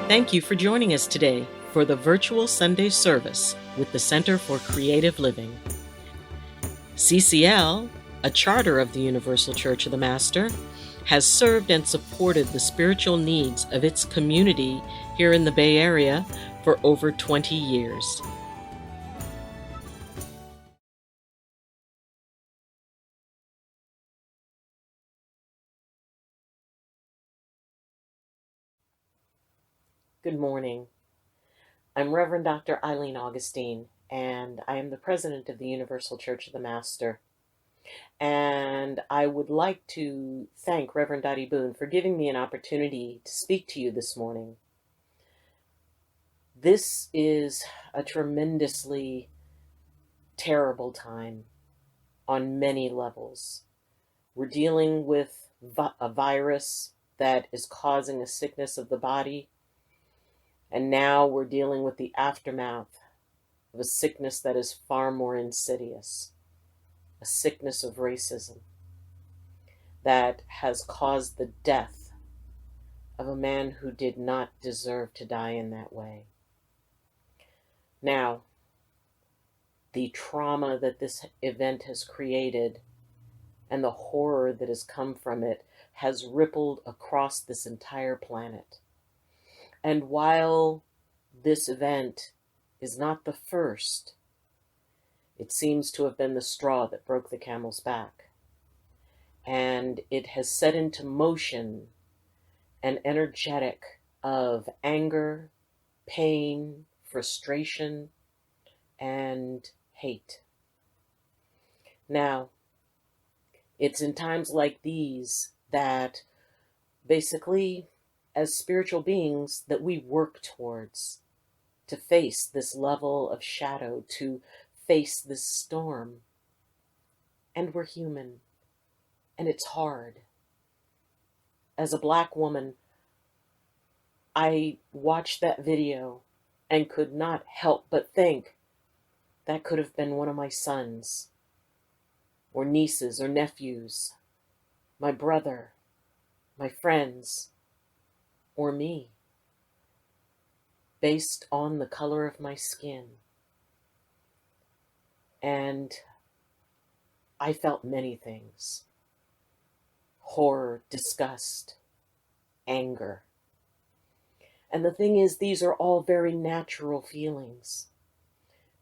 Thank you for joining us today for the virtual Sunday service with the Center for Creative Living. CCL, a charter of the Universal Church of the Master, has served and supported the spiritual needs of its community here in the Bay Area for over 20 years. Good morning. I'm Reverend Dr. Ayleen Augustine, and I am the president of the Universal Church of the Master. And I would like to thank Reverend Dottie Boone for giving me an opportunity to speak to you this morning. This is a tremendously terrible time on many levels. We're dealing with a virus that is causing a sickness of the body, and now we're dealing with the aftermath of a sickness that is far more insidious, a sickness of racism that has caused the death of a man who did not deserve to die in that way. Now, the trauma that this event has created and the horror that has come from it has rippled across this entire planet. And while this event is not the first, it seems to have been the straw that broke the camel's back. And it has set into motion an energetic of anger, pain, frustration, and hate. Now, it's in times like these that basically, as spiritual beings, that we work towards to face this level of shadow, to face this storm. And we're human, and it's hard. As a Black woman, I watched that video and could not help but think that could have been one of my sons, or nieces, or nephews, my brother, my friends, or me, based on the color of my skin. And I felt many things: horror, disgust, anger. And the thing is, these are all very natural feelings.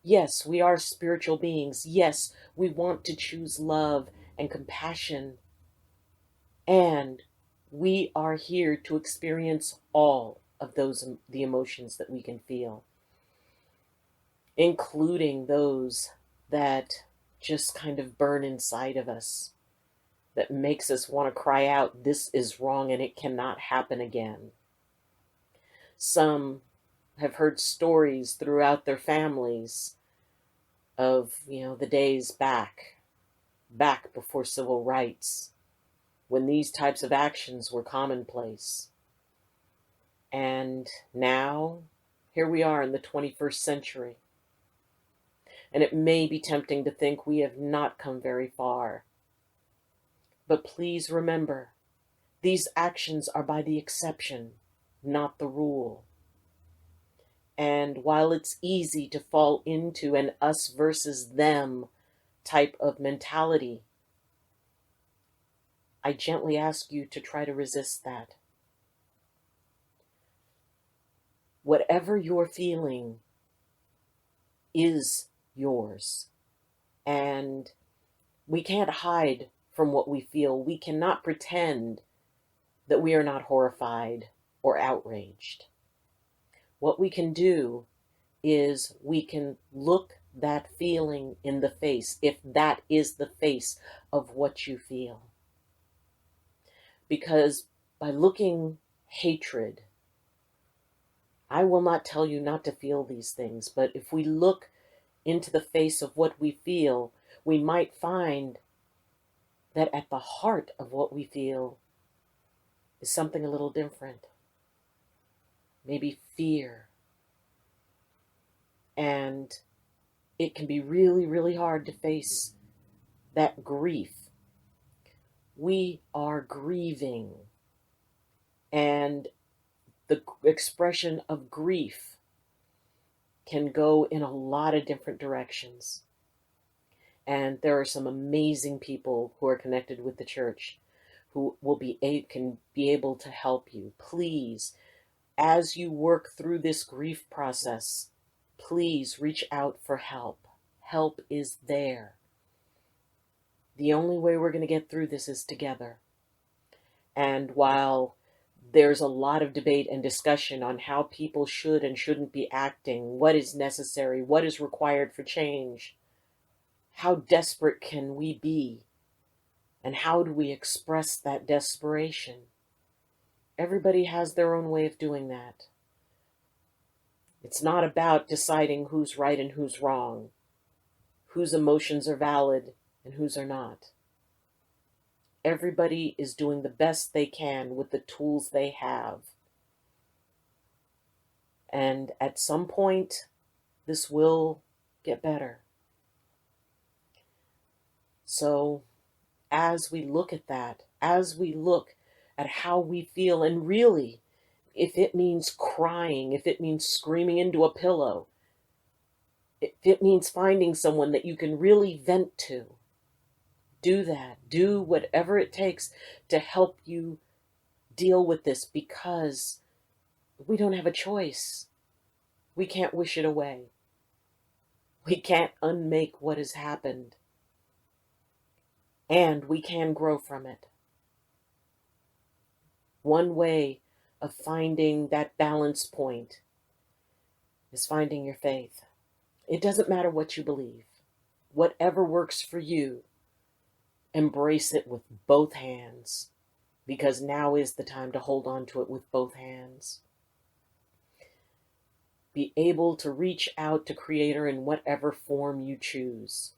Yes, we are spiritual beings. Yes, we want to choose love and compassion. And we are here to experience all of the emotions that we can feel, including those that just kind of burn inside of us, that makes us want to cry out, this is wrong and it cannot happen again. Some have heard stories throughout their families of, the days back before civil rights, when these types of actions were commonplace. And now, here we are in the 21st century. And it may be tempting to think we have not come very far. But please remember, these actions are by the exception, not the rule. And while it's easy to fall into an us versus them type of mentality, I gently ask you to try to resist that. Whatever you're feeling is yours. And we can't hide from what we feel. We cannot pretend that we are not horrified or outraged. What we can do is we can look that feeling in the face, if that is the face of what you feel. Because by looking hatred, I will not tell you not to feel these things, but if we look into the face of what we feel, we might find that at the heart of what we feel is something a little different. Maybe fear. And it can be really, really hard to face that grief. We are grieving. And The expression of grief can go in a lot of different directions. And there are some amazing people who are connected with the church who can be able to help you. Please, as you work through this grief process, please reach out for help. Help is there. The only way we're going to get through this is together. And while there's a lot of debate and discussion on how people should and shouldn't be acting, what is necessary, what is required for change, how desperate can we be, and how do we express that desperation? Everybody has their own way of doing that. It's not about deciding who's right and who's wrong, whose emotions are valid and whose are not. Everybody is doing the best they can with the tools they have. And at some point, this will get better. So as we look at that, as we look at how we feel, and really, if it means crying, if it means screaming into a pillow, if it means finding someone that you can really vent to, do that. Do whatever it takes to help you deal with this, because we don't have a choice. We can't wish it away. We can't unmake what has happened. And we can grow from it. One way of finding that balance point is finding your faith. It doesn't matter what you believe. Whatever works for you, embrace it with both hands, because now is the time to hold on to it with both hands. Be able to reach out to Creator in whatever form you choose,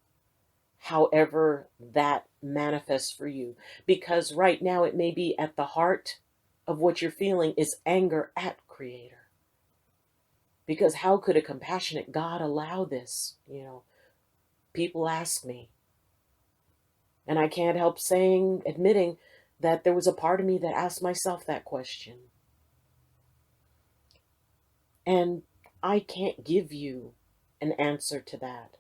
however that manifests for you. Because right now it may be at the heart of what you're feeling is anger at Creator. Because how could a compassionate God allow this? People ask me. And I can't help admitting that there was a part of me that asked myself that question. And I can't give you an answer to that.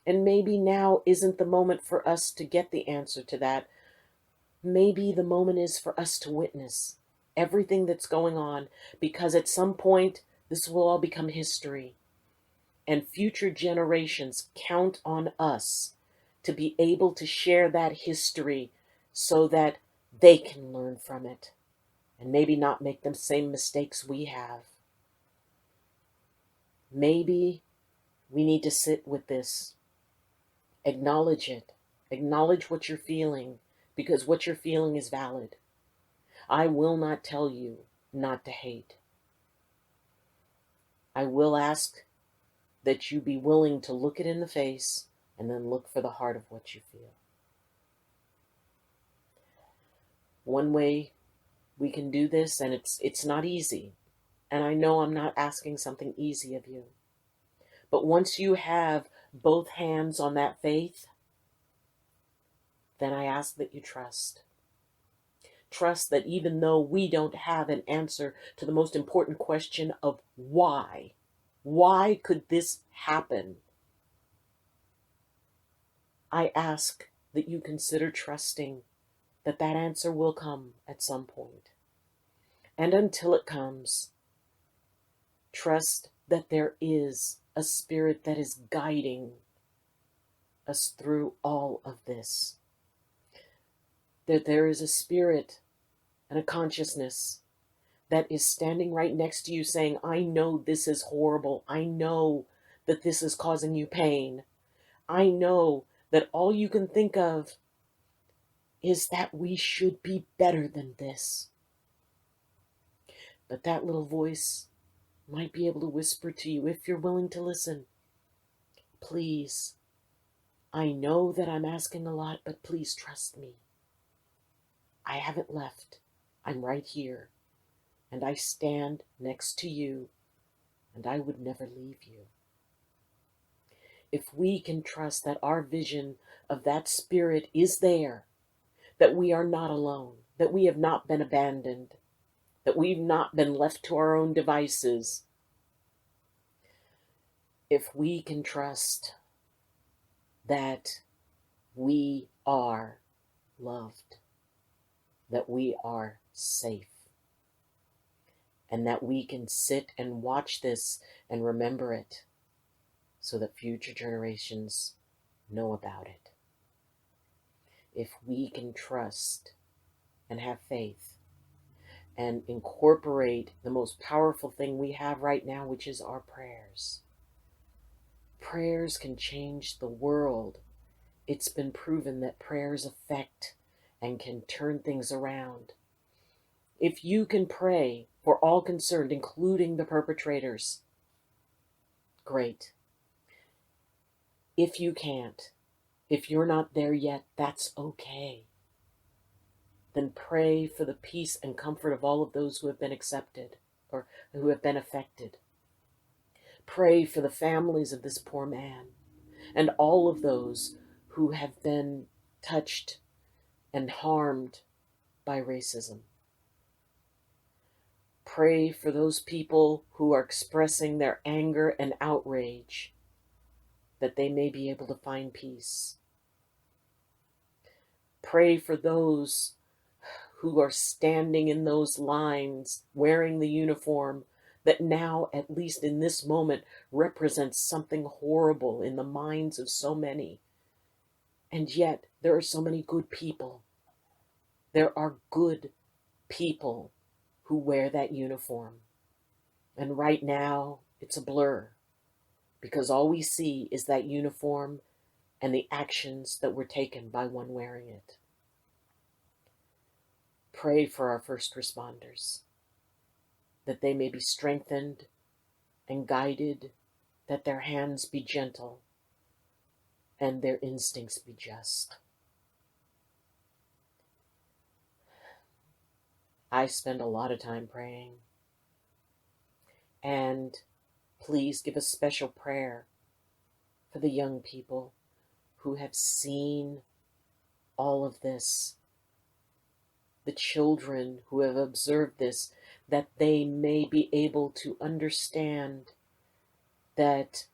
And maybe now isn't the moment for us to get the answer to that. Maybe the moment is for us to witness everything that's going on, because at some point this will all become history. And future generations count on us to be able to share that history so that they can learn from it and maybe not make the same mistakes we have. Maybe we need to sit with this, acknowledge it, acknowledge what you're feeling, because what you're feeling is valid. I will not tell you not to hate. I will ask that you be willing to look it in the face and then look for the heart of what you feel. One way we can do this, and it's not easy, and I know I'm not asking something easy of you, but once you have both hands on that faith, then I ask that you trust. Trust that even though we don't have an answer to the most important question of why could this happen? I ask that you consider trusting that that answer will come at some point. And until it comes, trust that there is a spirit that is guiding us through all of this. That there is a spirit and a consciousness that is standing right next to you saying, I know this is horrible. I know that this is causing you pain. I know that all you can think of is that we should be better than this. But that little voice might be able to whisper to you, if you're willing to listen, please, I know that I'm asking a lot, but please trust me. I haven't left. I'm right here. And I stand next to you, and I would never leave you. If we can trust that our vision of that spirit is there, that we are not alone, that we have not been abandoned, that we've not been left to our own devices. If we can trust that we are loved, that we are safe, and that we can sit and watch this and remember it so that future generations know about it. If we can trust and have faith and incorporate the most powerful thing we have right now, which is our prayers. Prayers can change the world. It's been proven that prayers affect and can turn things around. If you can pray for all concerned, including the perpetrators, great. If you can't, if you're not there yet, that's okay. Then pray for the peace and comfort of all of those who have been accepted or who have been affected. Pray for the families of this poor man and all of those who have been touched and harmed by racism. Pray for those people who are expressing their anger and outrage, that they may be able to find peace. Pray for those who are standing in those lines, wearing the uniform that now, at least in this moment, represents something horrible in the minds of so many. And yet, there are so many good people. There are good people who wear that uniform. And right now, it's a blur, because all we see is that uniform and the actions that were taken by one wearing it. Pray for our first responders, that they may be strengthened and guided, that their hands be gentle and their instincts be just. I spend a lot of time praying. And please give a special prayer for the young people who have seen all of this, the children who have observed this, that they may be able to understand that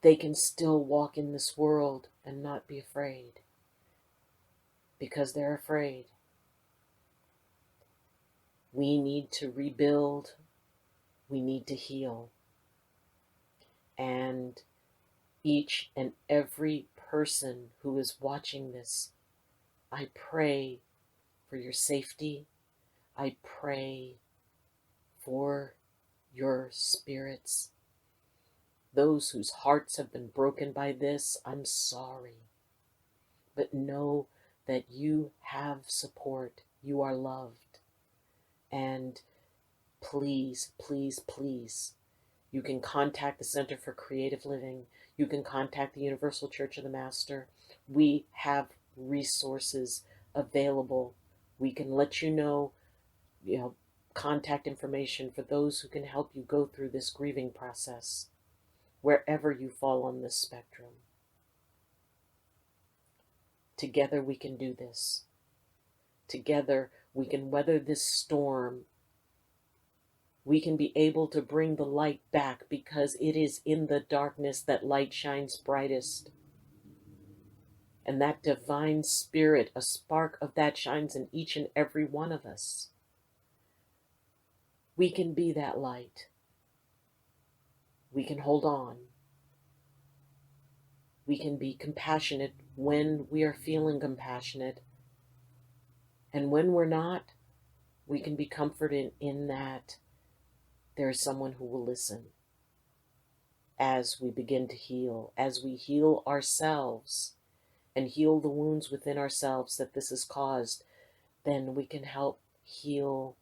they can still walk in this world and not be afraid, because they're afraid. We need to rebuild. We need to heal. And each and every person who is watching this, I pray for your safety. I pray for your spirits. Those whose hearts have been broken by this, I'm sorry. But know that you have support. You are loved. And please, please, please, you can contact the Center for Creative Living. You can contact the Universal Church of the Master. We have resources available. We can let you know, contact information for those who can help you go through this grieving process, wherever you fall on this spectrum. Together we can do this. Together we can weather this storm. We can be able to bring the light back, because it is in the darkness that light shines brightest. And that divine spirit, a spark of that shines in each and every one of us. We can be that light. We can hold on. We can be compassionate when we are feeling compassionate. And when we're not, we can be comforted in that there is someone who will listen as we begin to heal, as we heal ourselves and heal the wounds within ourselves that this has caused. Then we can help heal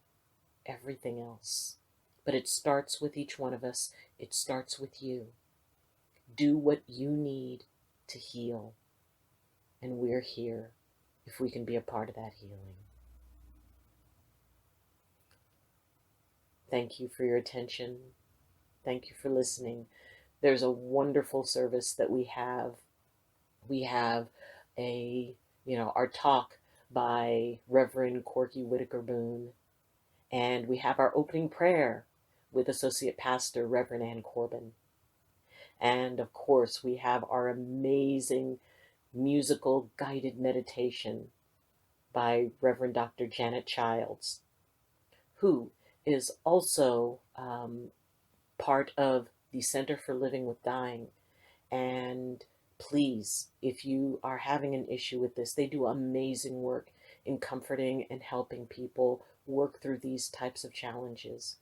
everything else. But it starts with each one of us. It starts with you. Do what you need to heal. And we're here if we can be a part of that healing. Thank you for your attention. Thank you for listening. There's a wonderful service that we have. We have our talk by Reverend Corky Whitacer-Boon. And we have our opening prayer with Associate Pastor Reverend Corbin. And of course, we have our amazing musical guided meditation by Reverend Dr. Janet Childs, who is also part of the Center for Living with Dying. And please, if you are having an issue with this, they do amazing work in comforting and helping people work through these types of challenges.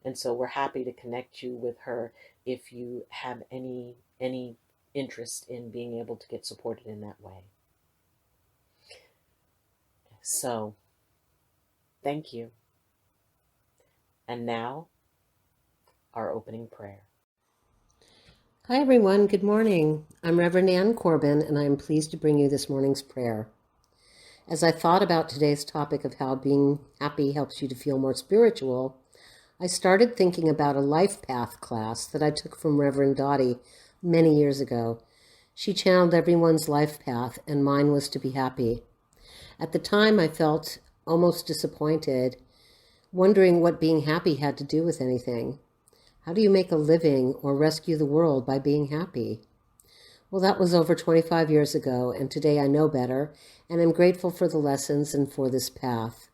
And so we're happy to connect you with her if you have any interest in being able to get supported in that way. So, thank you. And now, our opening prayer. Hi everyone, good morning. I'm Reverend Corbin, and I am pleased to bring you this morning's prayer. As I thought about today's topic of how being happy helps you to feel more spiritual, I started thinking about a life path class that I took from Reverend Dottie many years ago. She channeled everyone's life path, and mine was to be happy. At the time, I felt almost disappointed, wondering what being happy had to do with anything. How do you make a living or rescue the world by being happy? Well, that was over 25 years ago, and today I know better, and I'm grateful for the lessons and for this path.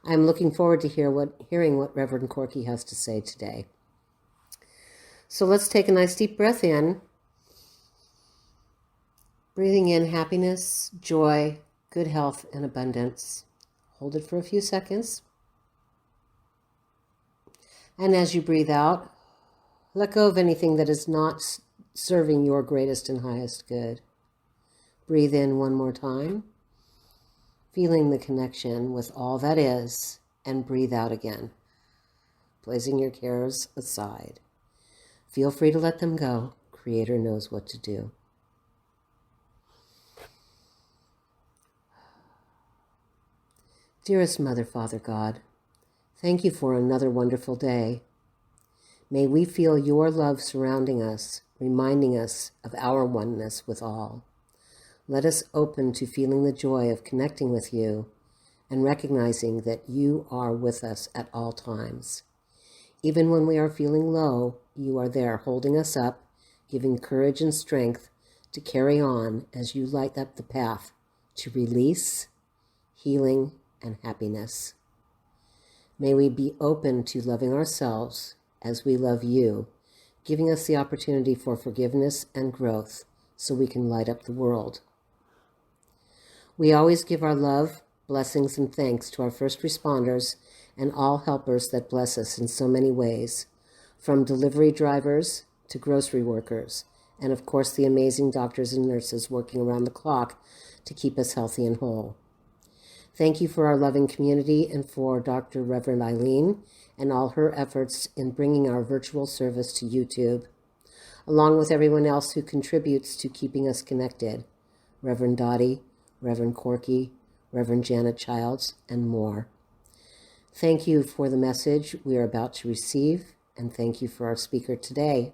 I'm looking forward to hearing what Reverend Corky has to say today. So let's take a nice deep breath in, breathing in happiness, joy, good health, and abundance. Hold it for a few seconds. And as you breathe out, let go of anything that is not serving your greatest and highest good. Breathe in one more time, feeling the connection with all that is, and breathe out again, placing your cares aside. Feel free to let them go. Creator knows what to do. Dearest Mother, Father God, thank you for another wonderful day. May we feel your love surrounding us, reminding us of our oneness with all. Let us open to feeling the joy of connecting with you and recognizing that you are with us at all times. Even when we are feeling low, you are there holding us up, giving courage and strength to carry on as you light up the path to release, healing, and happiness. May we be open to loving ourselves as we love you, giving us the opportunity for forgiveness and growth so we can light up the world. We always give our love, blessings, and thanks to our first responders and all helpers that bless us in so many ways, from delivery drivers to grocery workers, and of course the amazing doctors and nurses working around the clock to keep us healthy and whole. Thank you for our loving community and for Dr. Reverend Ayleen and all her efforts in bringing our virtual service to YouTube, along with everyone else who contributes to keeping us connected, Reverend Dottie, Reverend Corky, Reverend Janet Childs, and more. Thank you for the message we are about to receive, and thank you for our speaker today.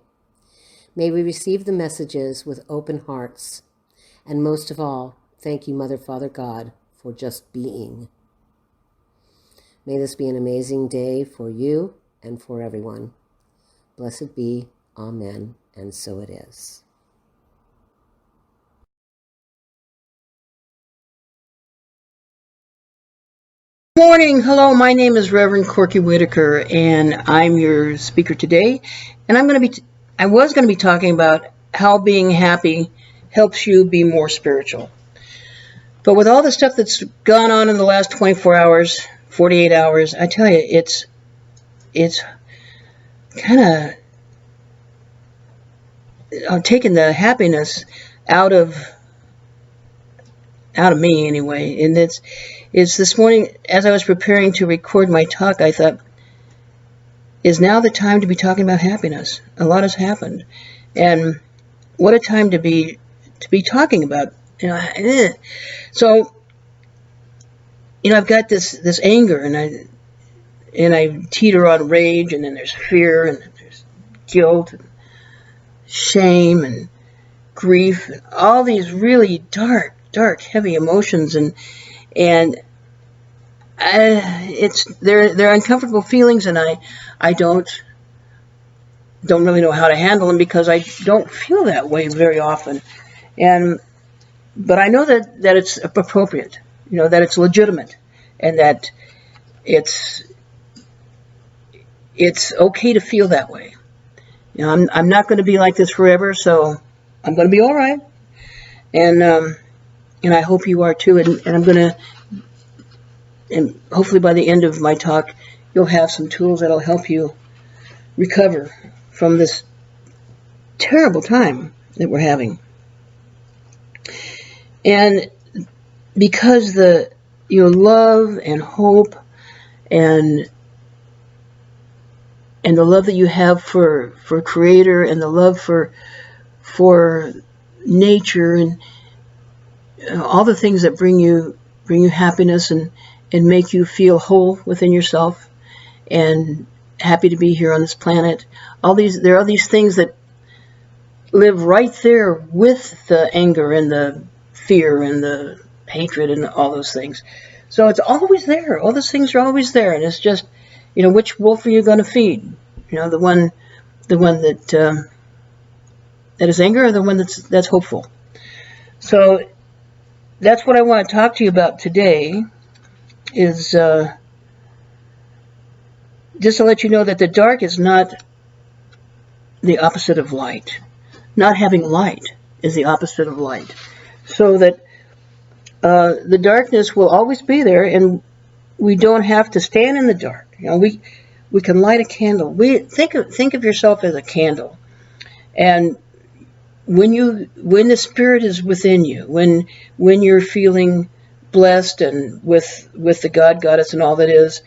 May we receive the messages with open hearts, and most of all, thank you, Mother, Father, God, for just being. May this be an amazing day for you and for everyone. Blessed be, Amen, and so it is. Morning. Hello, my name is Reverend Corky Whitacer, and I'm your speaker today. And I was going to be talking about how being happy helps you be more spiritual. But with all the stuff that's gone on in the last 24 hours, 48 hours, I tell you, it's kind of taken the happiness out of me anyway. And it's this morning, as I was preparing to record my talk, I thought, is now the time to be talking about happiness? A lot has happened, and what a time to be talking about. So, I've got this anger, and I teeter on rage, and then there's fear, and then there's guilt, and shame, and grief, and all these really dark, heavy emotions, and they're uncomfortable feelings, and I don't really know how to handle them because I don't feel that way very often. But I know that it's appropriate, that it's legitimate, and that it's okay to feel that way. I'm not going to be like this forever, so I'm going to be all right, and I hope you are too. And I'm going to, and hopefully by the end of my talk, you'll have some tools that'll help you recover from this terrible time that we're having. And because the love and hope and the love that you have for Creator, and the love for nature, and all the things that bring you happiness and make you feel whole within yourself and happy to be here on this planet. There are these things that live right there with the anger and the fear and the hatred and all those things. So it's always there. All those things are always there, and it's just, which wolf are you going to feed? The one that is anger, or the one that's hopeful. So that's what I want to talk to you about today. Is just to let you know that the dark is not the opposite of light. Not having light is the opposite of light. So that the darkness will always be there, and we don't have to stand in the dark. We can light a candle. Think of yourself as a candle, and when the Spirit is within you, when you're feeling blessed and with the God, Goddess, and all that is,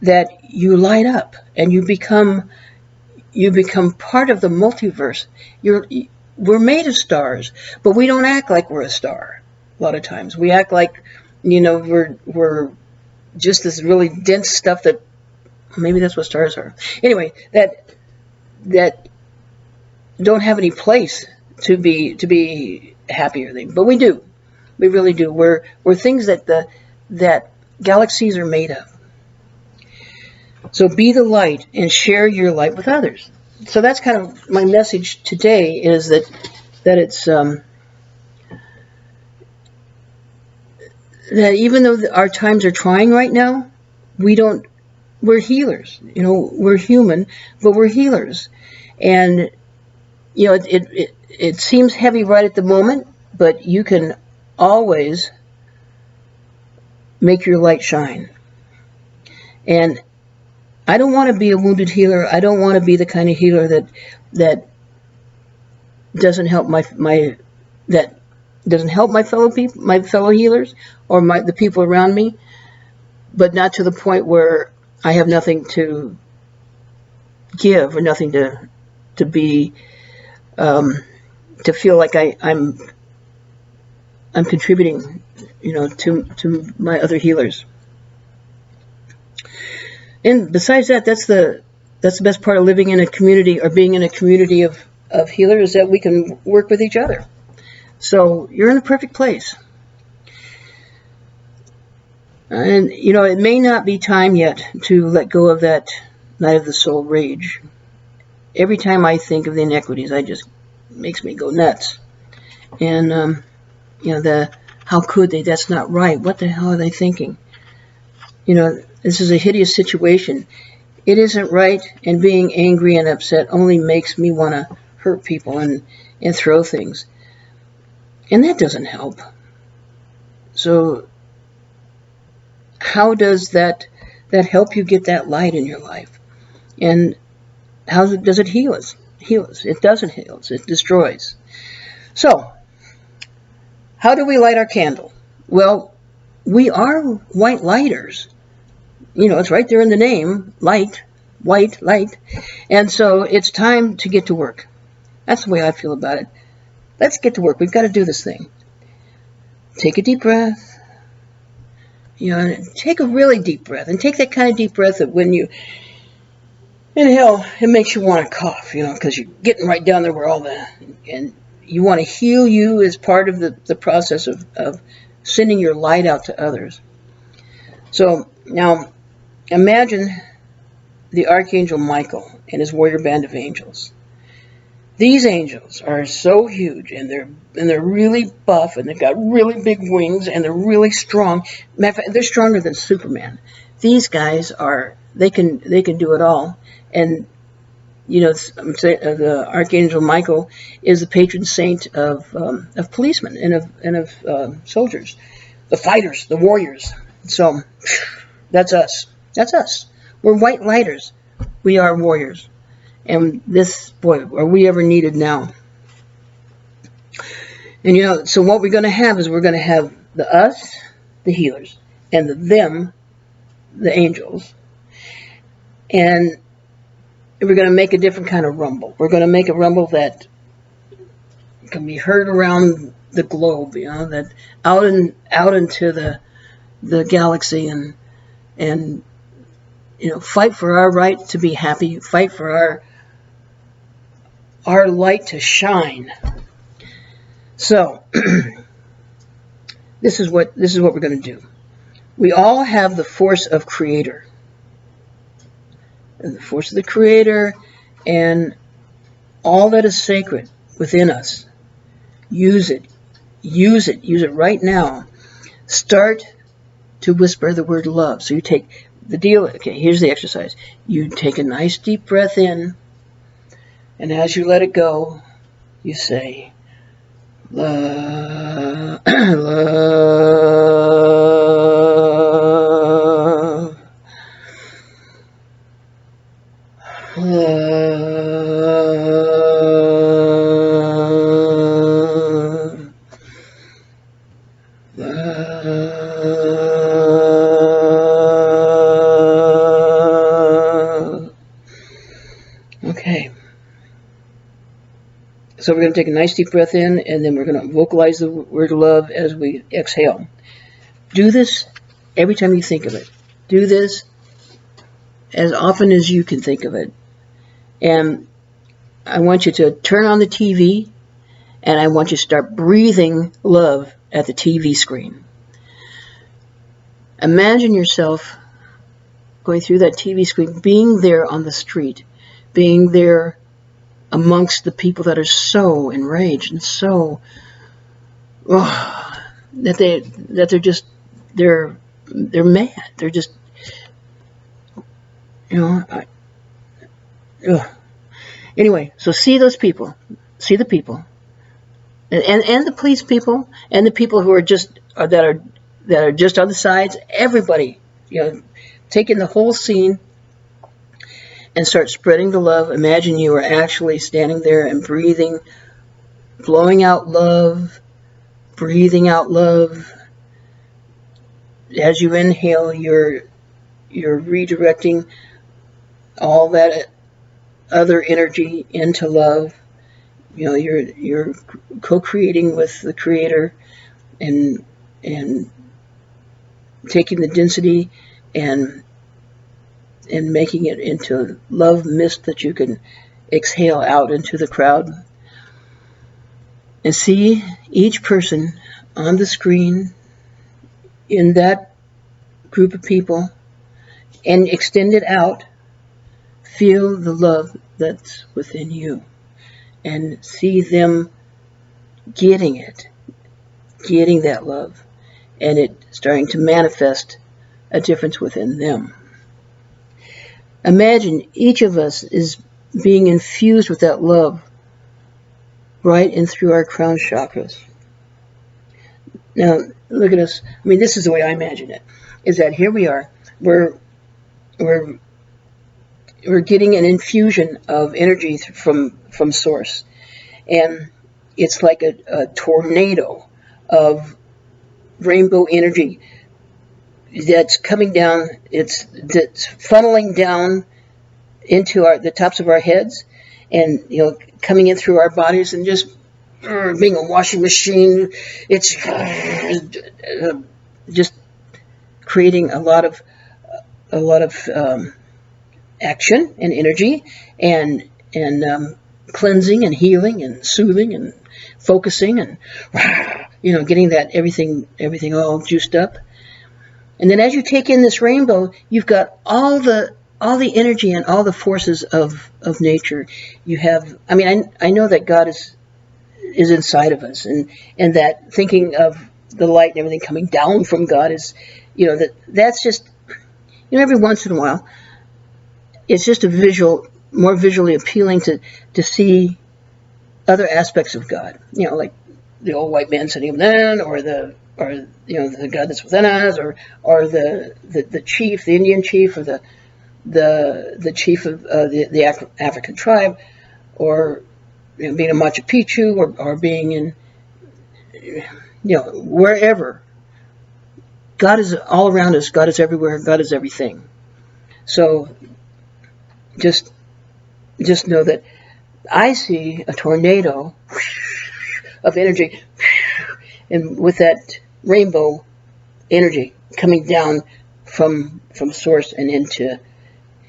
that you light up and you become part of the multiverse. We're made of stars, but we don't act like we're a star. A lot of times we act like we're just this really dense stuff that maybe that's what stars are. Anyway, that don't have any place to be happy or things, but we do. We really do. We're things that galaxies are made of. So be the light and share your light with others. So that's kind of my message today, is that it's that even though our times are trying right now, we're healers. We're human, but we're healers. And it seems heavy right at the moment, but you can always make your light shine. And I don't want to be a wounded healer. I don't want to be the kind of healer that doesn't help my fellow healers, or the people around me, but not to the point where I have nothing to give or nothing to be to feel like I'm contributing, to my other healers. And besides that, that's the best part of living in a community, or being in a community of healers, is that we can work with each other. So you're in the perfect place. And, it may not be time yet to let go of that night of the soul rage. Every time I think of the inequities, makes me go nuts. And, how could they? That's not right. What the hell are they thinking? This is a hideous situation. It isn't right, and being angry and upset only makes me want to hurt people and throw things. And that doesn't help. So how does that help you get that light in your life? And how does it heal us? It doesn't heal us. It destroys. So how do we light our candle? Well, we are white lighters. It's right there in the name, light, white, light. And so it's time to get to work. That's the way I feel about it. Let's get to work. We've got to do this thing. Take a deep breath. Take a really deep breath. And take that kind of deep breath that when you inhale, it makes you want to cough, because you're getting right down there where and you want to heal you as part of the process of sending your light out to others. So now imagine the Archangel Michael and his warrior band of angels. These angels are so huge, and they're really buff, and they've got really big wings, and they're really strong. Matter of fact, they're stronger than Superman. These guys they can do it all. And the Archangel Michael is the patron saint of policemen and of soldiers, the fighters, the warriors. So that's us. That's us. We're white lighters. We are warriors. And this, boy, are we ever needed now. And so what we're going to have is we're going to have the us, the healers, and the them, the angels. And we're going to make a different kind of rumble. We're going to make a rumble that can be heard around the globe, that out into the galaxy and fight for our right to be happy, fight for our light to shine. So this is what we're going to do. We all have the force of Creator. And the force of the Creator and all that is sacred within us. Use it. Use it. Use it right now. Start to whisper the word love. So you take the deal. Okay, here's the exercise. You take a nice deep breath in, and as you let it go, you say, love, love, love, love. Okay. So we're going to take a nice deep breath in, and then we're going to vocalize the word love as we exhale. Do this every time you think of it. Do this as often as you can think of it. And I want you to turn on the TV, and I want you to start breathing love at the TV screen. Imagine yourself going through that TV screen, being there on the street, being there amongst the people that are so enraged and so that they're mad. They're just Anyway, so see those people, see the people, and the police people, and the people who are just that are just on the sides. Everybody, taking the whole scene. And start spreading the love. Imagine you are actually standing there and breathing, blowing out love, breathing out love. As you inhale, you're redirecting all that other energy into love. You're co-creating with the Creator, and taking the density and making it into love mist that you can exhale out into the crowd. And see each person on the screen in that group of people and extend it out. Feel the love that's within you and see them getting that love, and it starting to manifest a difference within them. Imagine each of us is being infused with that love right in through our crown chakras. Now, look at us. I mean, this is the way I imagine it, is that here we are. We're getting an infusion of energy from Source. And it's like a tornado of rainbow energy that's coming down, that's funneling down into the tops of our heads, and coming in through our bodies, and just being a washing machine. It's just creating a lot of action and energy, and cleansing and healing and soothing and focusing, and getting that everything all juiced up. And then as you take in this rainbow, you've got all the energy and all the forces of nature. You have, I know that God is inside of us, and that thinking of the light and everything coming down from God is, that's just, every once in a while, it's just more visually appealing to see other aspects of God, like the old white man sitting within, or the God that's within us, or the chief, the Indian chief, or the chief of the African tribe, or being in Machu Picchu, or being in wherever. God is all around us. God is everywhere. God is everything. So just know that I see a tornado of energy, and with that rainbow energy coming down from source and into,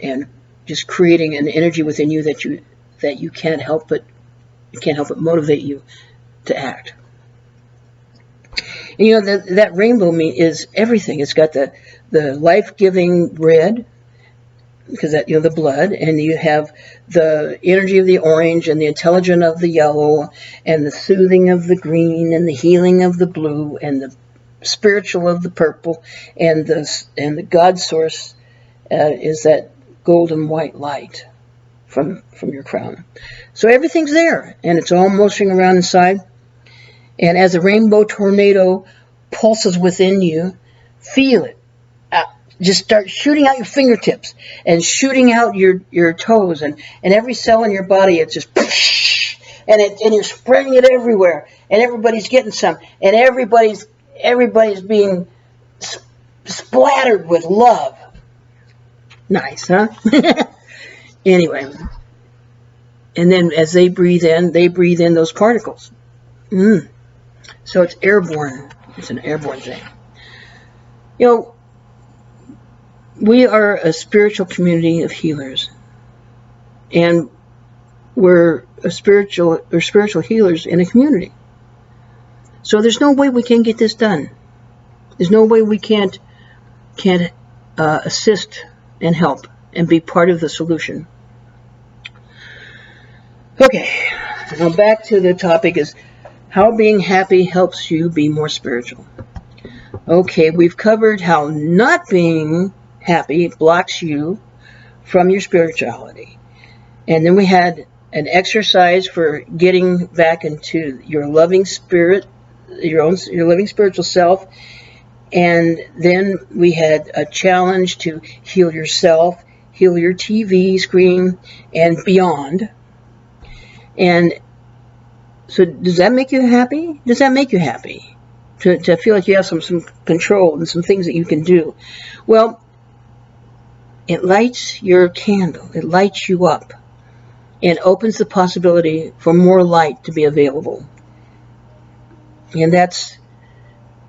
and just creating an energy within you that you can't help but motivate you to act. And that rainbow is everything. It's got the life-giving red, because that, the blood, and you have the energy of the orange, and the intelligent of the yellow, and the soothing of the green, and the healing of the blue, and the spiritual of the purple, and the God source is that golden white light from your crown. So everything's there, and it's all motioning around inside. And as a rainbow tornado pulses within you, feel it. Just start shooting out your fingertips and shooting out your toes, and every cell in your body. It's just, and you're spreading it everywhere, and everybody's getting some, and everybody's being splattered with love. Nice, huh? Anyway, and then as they breathe in those particles. So it's airborne. It's an airborne thing. We are a spiritual community of healers, and we're spiritual healers in a community. So there's no way we can get this done. There's no way we can't assist and help and be part of the solution. Okay, now back to the topic is how being happy helps you be more spiritual. Okay, we've covered how not being happy blocks you from your spirituality. And then we had an exercise for getting back into your loving spirit, your living spiritual self. And then we had a challenge to heal yourself, heal your TV screen, and beyond. And so does that make you happy? Does that make you happy? To feel like you have some control and some things that you can do? Well, it lights your candle. It lights you up and opens the possibility for more light to be available. And that's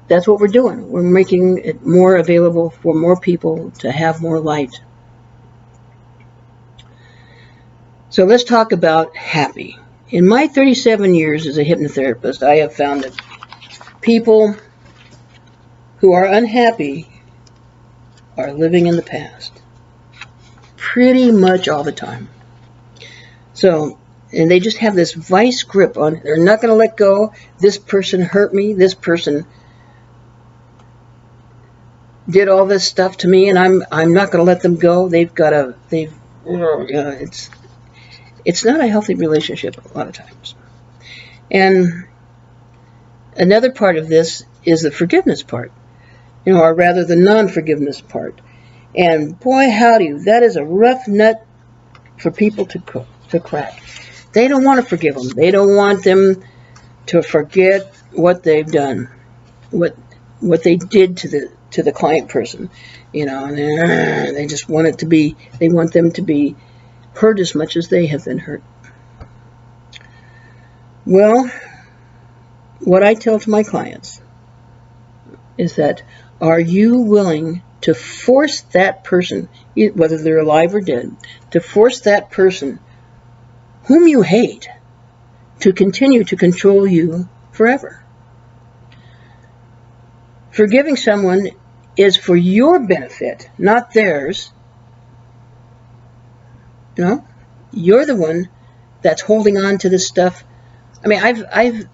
what we're doing. We're making it more available for more people to have more light. So let's talk about happy. In my 37 years as a hypnotherapist, I have found that people who are unhappy are living in the past. Pretty much all the time. So, and they just have this vice grip on, they're not going to let go. This person hurt me. This person did all this stuff to me, and I'm not going to let them go. It's not a healthy relationship a lot of times. And another part of this is the forgiveness part, or rather the non-forgiveness part. And boy, howdy, that is a rough nut for people to crack. They don't want to forgive them. They don't want them to forget what they've done, what they did to the client person, and they just want it to be. They want them to be hurt as much as they have been hurt. Well, what I tell to my clients is that, are you willing to force that person, whether they're alive or dead, to force that person whom you hate to continue to control you forever? Forgiving someone is for your benefit, not theirs. You know, you're the one that's holding on to this stuff. I mean, I've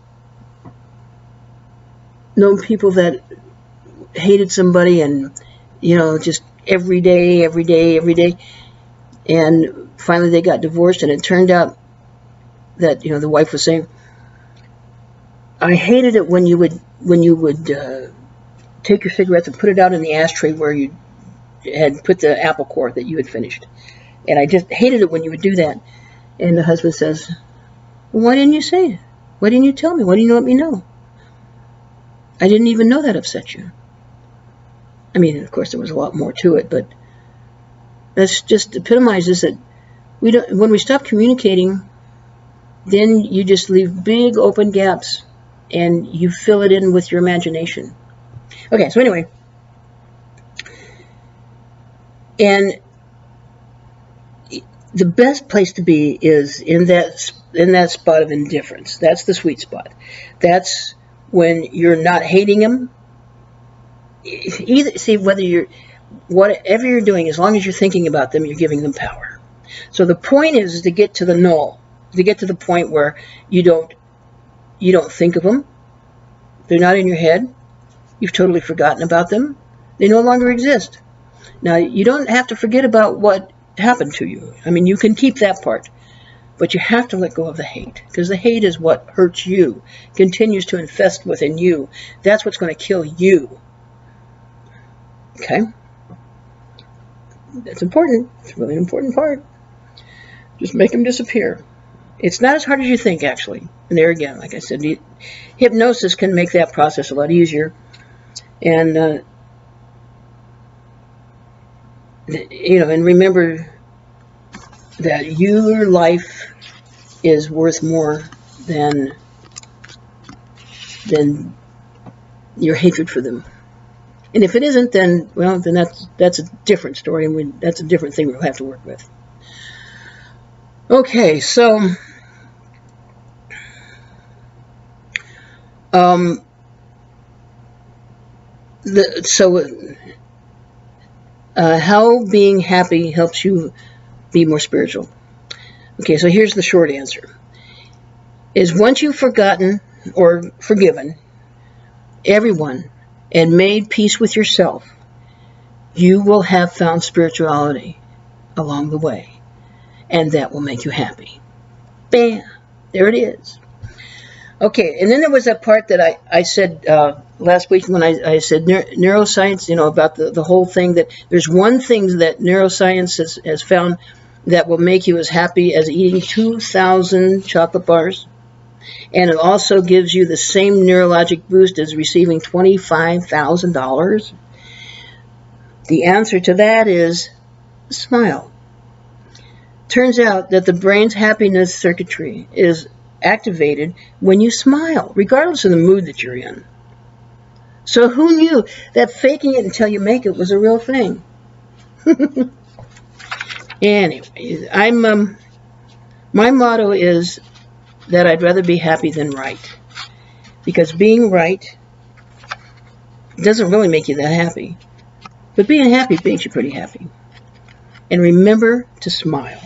known people that hated somebody, and just every day, and finally they got divorced, and it turned out that the wife was saying, I hated it when you would take your cigarettes and put it out in the ashtray where you had put the apple core that you had finished, and I just hated it when you would do that. And the husband says, well, why didn't you say it? Why didn't you tell me? Why didn't you let me know? I didn't even know that upset you. I mean, of course, there was a lot more to it, but that's just epitomizes that when we stop communicating, then you just leave big open gaps and you fill it in with your imagination. Okay, so anyway, and the best place to be is in that spot of indifference. That's the sweet spot. That's when you're not hating them. Whatever you're doing, as long as you're thinking about them, you're giving them power. So the point is to get to the null, to get to the point where you don't think of them. They're not in your head. You've totally forgotten about them. They no longer exist. Now, you don't have to forget about what happened to you. I mean, you can keep that part, but you have to let go of the hate, because the hate is what hurts you, continues to infest within you. That's what's going to kill you. Okay? That's important. It's really an important part. Just make them disappear. It's not as hard as you think, actually. And there again, like I said, hypnosis can make that process a lot easier. And, and remember that your life is worth more than your hatred for them. And if it isn't, then that's a different story, and that's a different thing we'll have to work with. Okay, so how being happy helps you be more spiritual. Okay, so here's the short answer. Is once you've forgotten or forgiven everyone and made peace with yourself, you will have found spirituality along the way, and that will make you happy. Bam! There it is. Okay, and then there was that part that I said last week when I said neuroscience, about the whole thing, that there's one thing that neuroscience has found that will make you as happy as eating 2,000 chocolate bars. And it also gives you the same neurologic boost as receiving $25,000. The answer to that is smile. Turns out that the brain's happiness circuitry is activated when you smile, regardless of the mood that you're in. So who knew that faking it until you make it was a real thing? Anyway, my motto is that I'd rather be happy than right, because being right doesn't really make you that happy, but being happy makes you pretty happy. And remember to smile.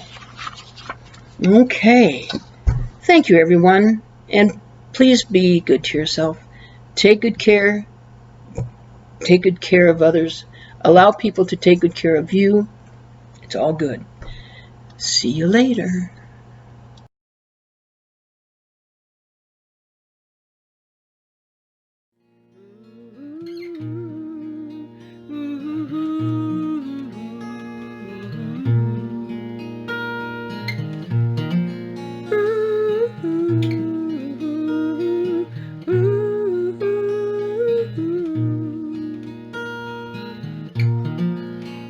Okay, thank you, everyone, and please be good to yourself. Take good care of others, allow people to take good care of you. It's all good. See you later.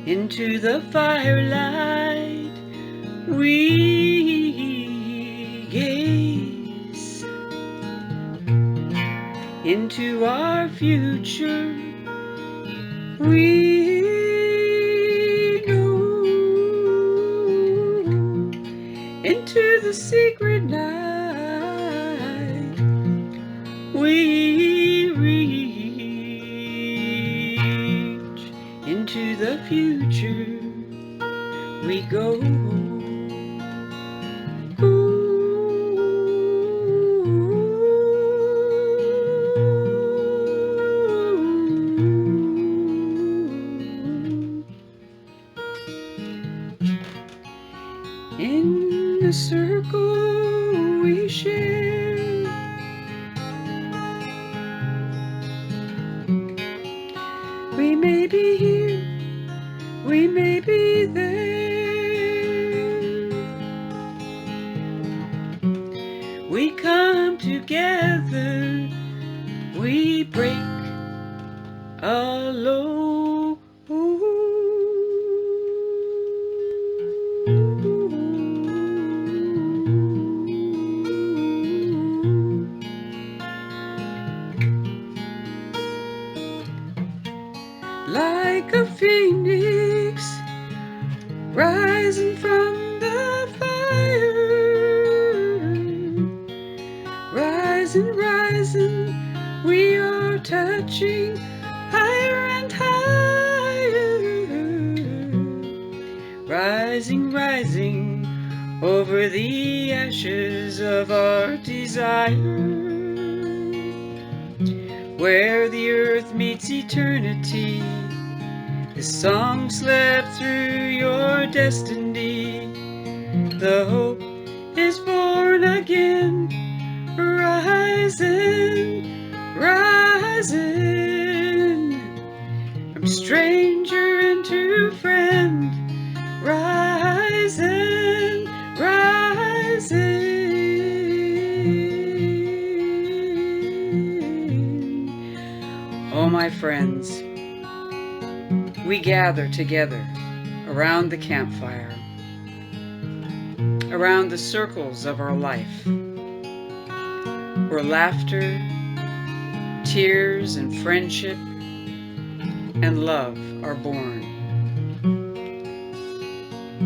Into the firelight we gaze, into our future we know, into the secret night we reach. may be here, we may be there. We come together, we break alone. Like a phoenix rising from the fire, rising, rising, we are touching higher and higher, rising, rising over the ashes of our desire. Where the earth meets eternity, this song slept through your destiny. The hope is born again, rising, rising, from stranger into friend, rising, rising. Oh, my friends, we gather together around the campfire, around the circles of our life, where laughter, tears, and friendship and love are born,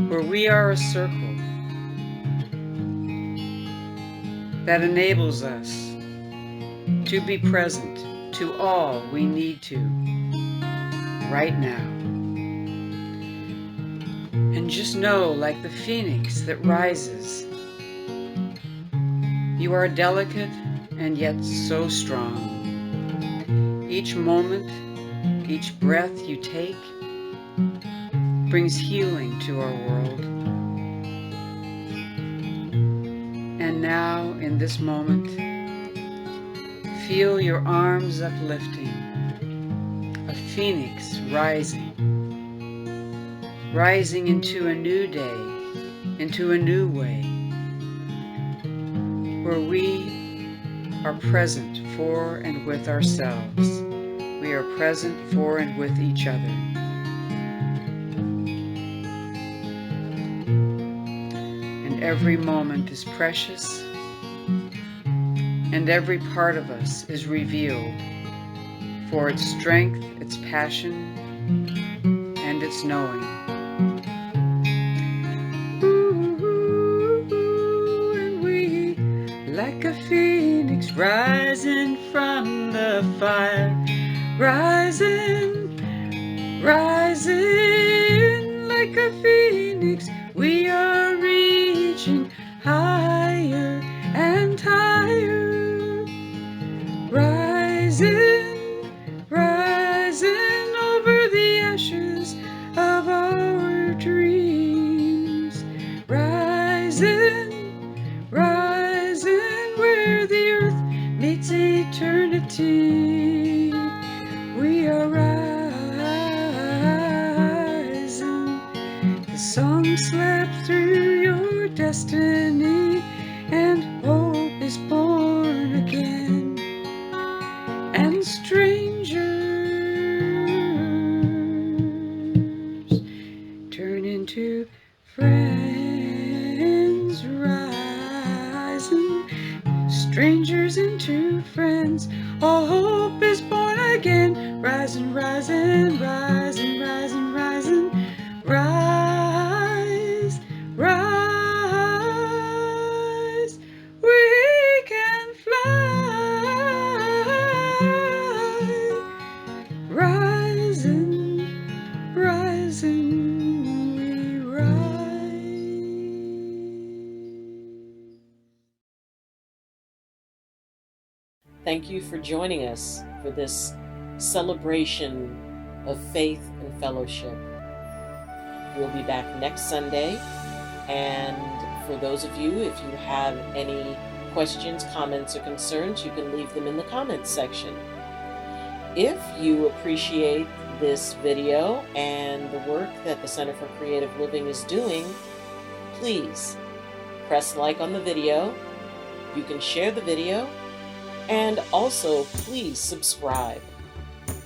where we are a circle that enables us to be present to all we need to right now. And just know, like the phoenix that rises, you are delicate and yet so strong. Each moment, each breath you take brings healing to our world. And now, in this moment, feel your arms uplifting, a phoenix rising, rising into a new day, into a new way, where we are present for and with ourselves. We are present for and with each other. And every moment is precious, and every part of us is revealed for its strength, its passion, and its knowing. Like a phoenix rising from the fire, rising, rising, like a phoenix, we are reaching higher and higher, rising, rising over the ashes of our dreams, rising, rising where the earth meets eternity. We are rising. The song slept through your destiny, and hope is born again. And strangers turn into friends, rising, strangers into friends. All hope is born again, rising, rising, rising, rising, rising, rise, rise. We can fly, rising, rising, we rise. Thank you for joining us for this celebration of faith and fellowship. We'll be back next Sunday, and for those of you, if you have any questions, comments, or concerns, you can leave them in the comments section. If you appreciate this video and the work that the Center for Creative Living is doing, please press like on the video. You can share the video, and also please subscribe,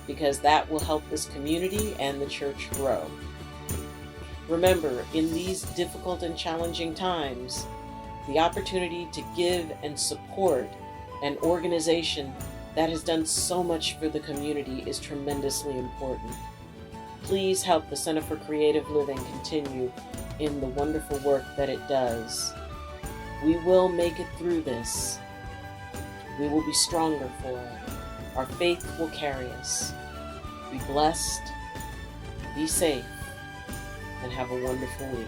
because that will help this community and the church grow. Remember, in these difficult and challenging times, the opportunity to give and support an organization that has done so much for the community is tremendously important. Please help the Center for Creative Living continue in the wonderful work that it does. We will make it through this. We will be stronger for it. Our faith will carry us. Be blessed, be safe, and have a wonderful week.